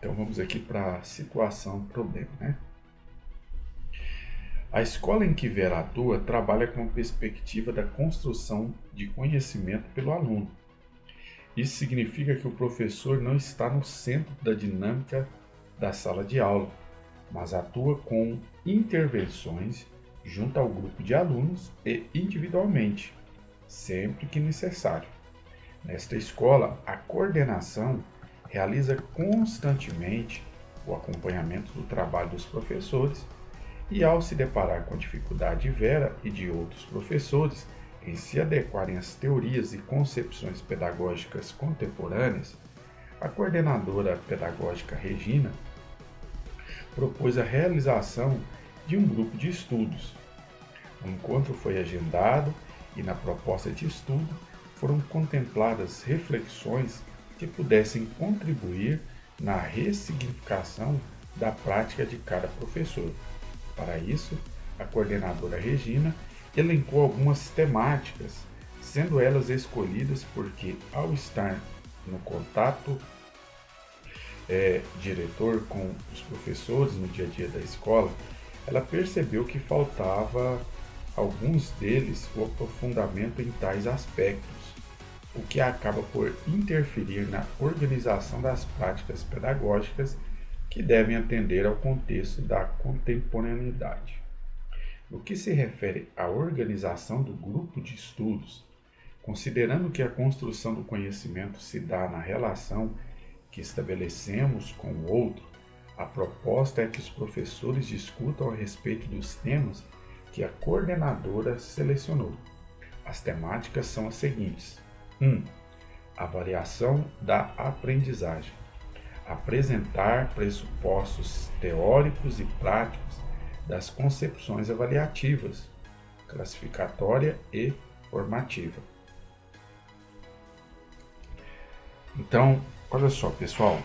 Então vamos aqui para a situação problema, né? A escola em que Vera atua trabalha com a perspectiva da construção de conhecimento pelo aluno. Isso significa que o professor não está no centro da dinâmica da sala de aula, mas atua com intervenções junto ao grupo de alunos e individualmente, sempre que necessário. Nesta escola, a coordenação realiza constantemente o acompanhamento do trabalho dos professores e, ao se deparar com a dificuldade de Vera e de outros professores em se adequarem às teorias e concepções pedagógicas contemporâneas, a coordenadora pedagógica Regina propôs a realização de um grupo de estudos. O encontro foi agendado e, na proposta de estudo, foram contempladas reflexões que pudessem contribuir na ressignificação da prática de cada professor. Para isso, a coordenadora Regina elencou algumas temáticas, sendo elas escolhidas porque, ao estar no contato diretor com os professores no dia a dia da escola, ela percebeu que faltava alguns deles o aprofundamento em tais aspectos, o que acaba por interferir na organização das práticas pedagógicas que devem atender ao contexto da contemporaneidade. No que se refere à organização do grupo de estudos, considerando que a construção do conhecimento se dá na relação que estabelecemos com o outro, a proposta é que os professores discutam a respeito dos temas que a coordenadora selecionou. As temáticas são as seguintes: 1. Avaliação da aprendizagem. Apresentar pressupostos teóricos e práticos das concepções avaliativas, classificatória e formativa. Então, olha só, pessoal,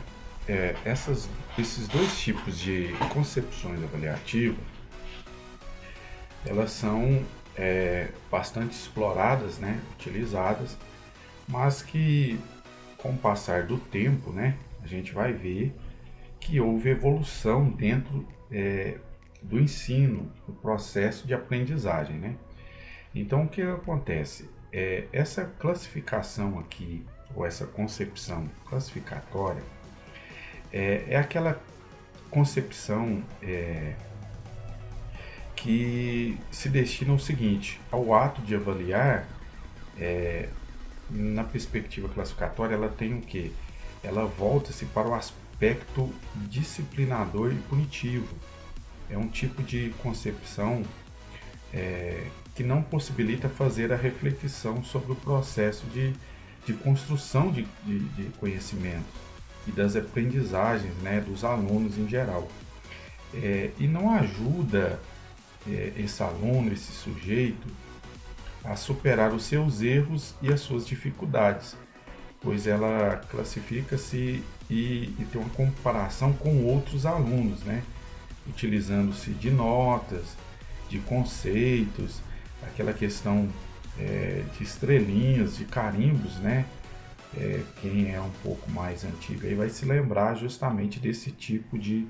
esses dois tipos de concepções avaliativas, elas são bastante exploradas, né, utilizadas, mas que com o passar do tempo, né, a gente vai ver que houve evolução dentro do ensino, do processo de aprendizagem, né? Então, o que acontece? Essa classificação aqui, ou essa concepção classificatória, é aquela concepção que se destina ao seguinte: ao ato de avaliar, na perspectiva classificatória, ela tem o quê? Ela volta-se para o aspecto disciplinador e punitivo. É um tipo de concepção que não possibilita fazer a reflexão sobre o processo de construção de conhecimento e das aprendizagens, né, dos alunos em geral. E não ajuda esse aluno, esse sujeito, a superar os seus erros e as suas dificuldades, pois ela classifica-se e tem uma comparação com outros alunos, né? Utilizando-se de notas, de conceitos, aquela questão de estrelinhas, de carimbos, né? Quem é um pouco mais antigo aí vai se lembrar justamente desse tipo de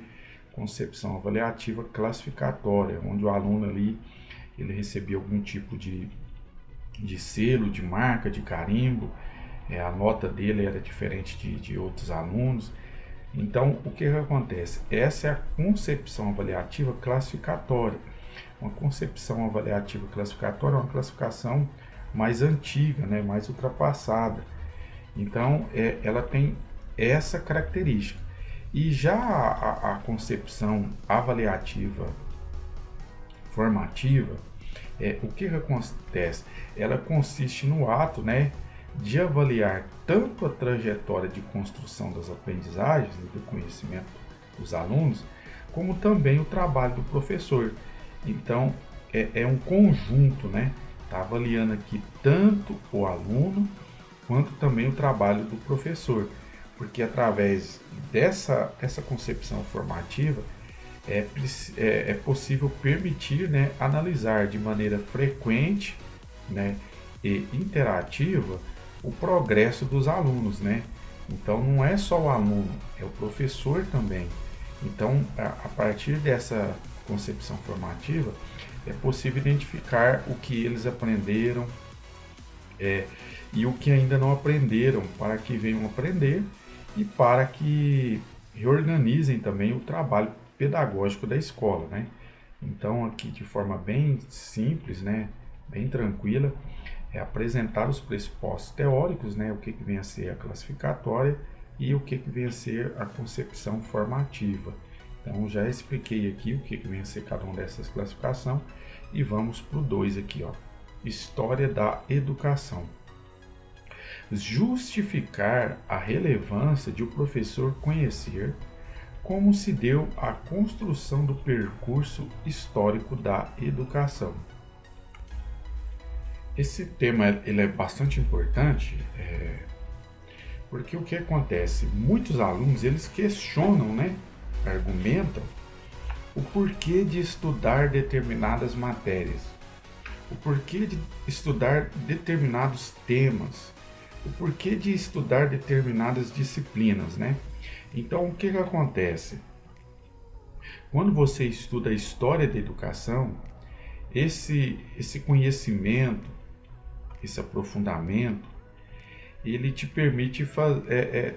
concepção avaliativa classificatória, onde o aluno ali ele recebia algum tipo de selo, de marca, de carimbo, a nota dele era diferente de outros alunos. Então, o que acontece? Essa é a concepção avaliativa classificatória. Uma concepção avaliativa classificatória é uma classificação mais antiga, né, mais ultrapassada. Então, ela tem essa característica. E já a concepção avaliativa formativa, o que acontece? Ela consiste no ato, né, de avaliar tanto a trajetória de construção das aprendizagens e do conhecimento dos alunos, como também o trabalho do professor. Então, é um conjunto, né? Está avaliando aqui tanto o aluno, quanto também o trabalho do professor, porque através dessa concepção formativa é possível permitir, né, analisar de maneira frequente, né, e interativa o progresso dos alunos, né, Então não é só o aluno, é o professor também. Então, a partir dessa concepção formativa, é possível identificar o que eles aprenderam e o que ainda não aprenderam, para que venham aprender e para que reorganizem também o trabalho pedagógico da escola, né? Então, aqui de forma bem simples, né, bem tranquila, é apresentar os pressupostos teóricos, né, o que vem a ser a classificatória e o que vem a ser a concepção formativa. Então, já expliquei aqui o que vem a ser cada uma dessas classificações e vamos para o 2 aqui, ó. História da educação. Justificar a relevância de o professor conhecer como se deu a construção do percurso histórico da educação. Esse tema ele é bastante importante, porque o que acontece? Muitos alunos eles questionam, né, argumentam o porquê de estudar determinadas matérias, o porquê de estudar determinados temas, o porquê de estudar determinadas disciplinas, né? Então, o que acontece? Quando você estuda a história da educação, esse conhecimento, esse aprofundamento, ele te permite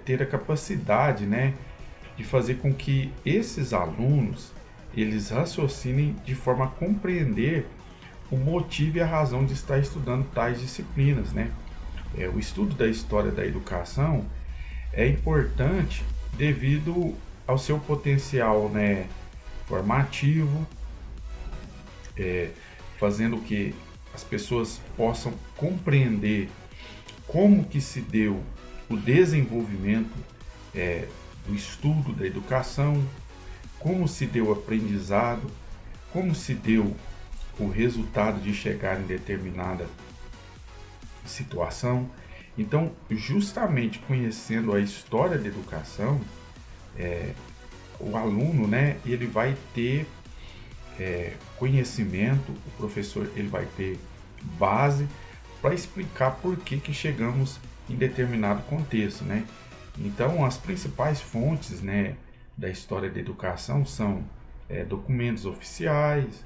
ter a capacidade, né, de fazer com que esses alunos eles raciocinem de forma a compreender o motivo e a razão de estar estudando tais disciplinas, né? O estudo da história da educação é importante devido ao seu potencial, né, formativo, fazendo que as pessoas possam compreender como que se deu o desenvolvimento do estudo da educação, como se deu o aprendizado, como se deu o resultado de chegar em determinada situação. Então, justamente conhecendo a história da educação, o aluno, né, ele vai ter conhecimento, o professor ele vai ter base para explicar por que chegamos em determinado contexto, né? Então, as principais fontes, né, da história da educação são documentos oficiais,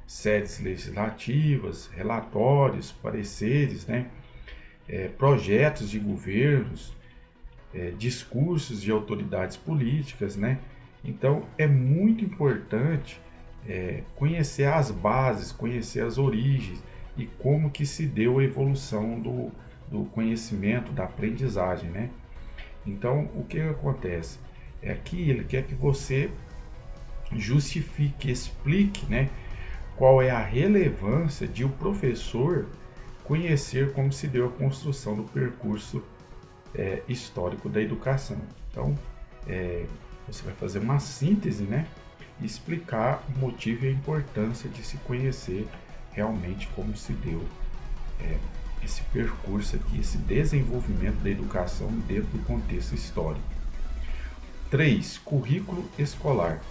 sedes legislativas, relatórios, pareceres, né, projetos de governos, discursos de autoridades políticas, né? Então, é muito importante conhecer as bases, conhecer as origens e como que se deu a evolução do conhecimento, da aprendizagem, né? Então, o que acontece? Aqui ele quer que você justifique, explique, né, qual é a relevância de o professor conhecer como se deu a construção do percurso histórico da educação. Então, você vai fazer uma síntese, né, e explicar o motivo e a importância de se conhecer realmente como se deu esse percurso aqui, esse desenvolvimento da educação dentro do contexto histórico. 3. Currículo escolar.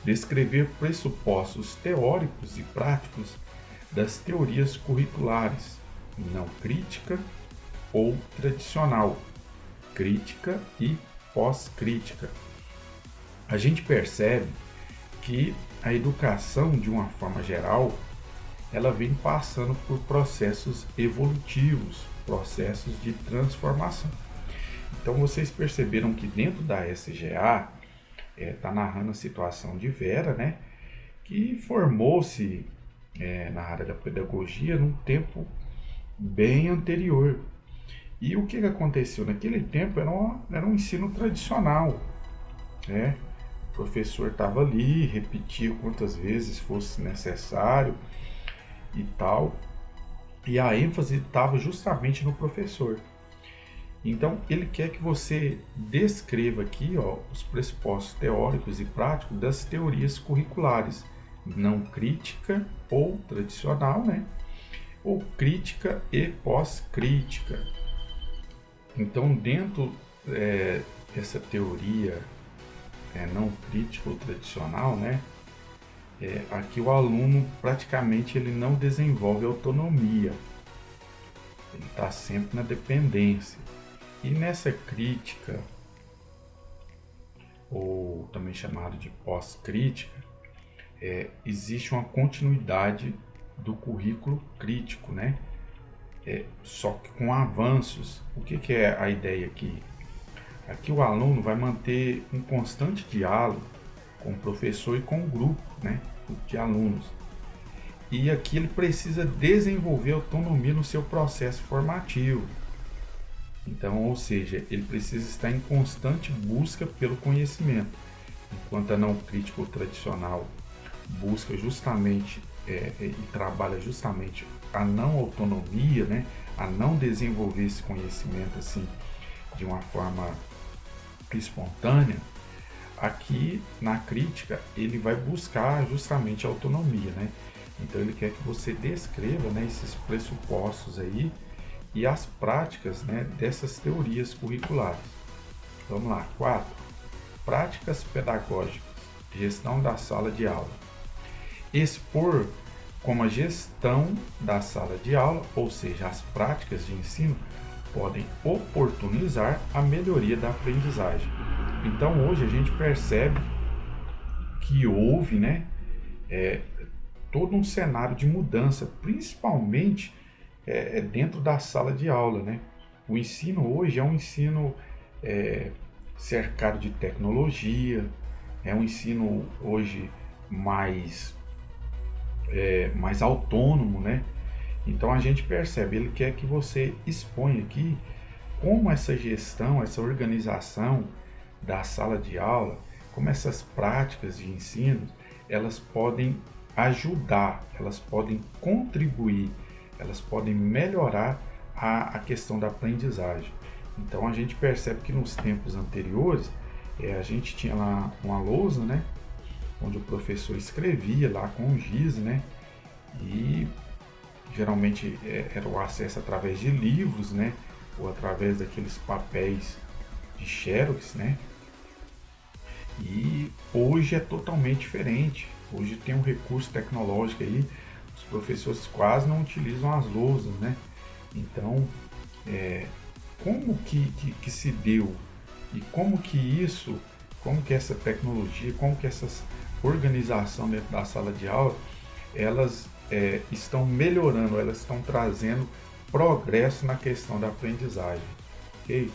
Descrever pressupostos teóricos e práticos das teorias curriculares, não crítica ou tradicional, crítica e pós-crítica. A gente percebe que a educação, de uma forma geral, ela vem passando por processos evolutivos, processos de transformação. Então vocês perceberam que dentro da SGA está narrando a situação de Vera, né, que formou-se na área da pedagogia num tempo bem anterior. E o que aconteceu naquele tempo era um ensino tradicional, né? O professor estava ali, repetia quantas vezes fosse necessário e tal, e a ênfase estava justamente no professor. Então, ele quer que você descreva aqui, ó, os pressupostos teóricos e práticos das teorias curriculares, não crítica ou tradicional, né? Ou crítica e pós-crítica. Então, dentro dessa teoria não crítica ou tradicional, né? Aqui o aluno praticamente ele não desenvolve autonomia, ele está sempre na dependência. E nessa crítica, ou também chamado de pós-crítica, existe uma continuidade do currículo crítico, né? Só que com avanços. O que é a ideia aqui? Aqui o aluno vai manter um constante diálogo com o professor e com o grupo, né, de alunos. E aqui ele precisa desenvolver autonomia no seu processo formativo. Então, ou seja, ele precisa estar em constante busca pelo conhecimento, enquanto a não crítica ou tradicional busca justamente e trabalha justamente a não autonomia, né, a não desenvolver esse conhecimento assim de uma forma espontânea. Aqui na crítica ele vai buscar justamente a autonomia, né? Então ele quer que você descreva, né, esses pressupostos aí e as práticas, né, dessas teorias curriculares. Vamos lá, 4. Práticas pedagógicas, gestão da sala de aula. Expor como a gestão da sala de aula, ou seja, as práticas de ensino, podem oportunizar a melhoria da aprendizagem. Então hoje a gente percebe que houve, né, todo um cenário de mudança, principalmente dentro da sala de aula, né? O ensino hoje é um ensino cercado de tecnologia, é um ensino hoje mais autônomo, né? Então a gente percebe, ele quer que você exponha aqui como essa gestão, essa organização da sala de aula, como essas práticas de ensino, elas podem ajudar, elas podem contribuir, elas podem melhorar a questão da aprendizagem. Então a gente percebe que nos tempos anteriores, a gente tinha lá uma lousa, né, onde o professor escrevia lá com o giz, né, e geralmente era o acesso através de livros, né, ou através daqueles papéis de xerox, né. E hoje é totalmente diferente. Hoje tem um recurso tecnológico aí, os professores quase não utilizam as lousas, né? Então, como que se deu e como que essa tecnologia, como que essa organização dentro da sala de aula, elas estão melhorando, elas estão trazendo progresso na questão da aprendizagem, ok?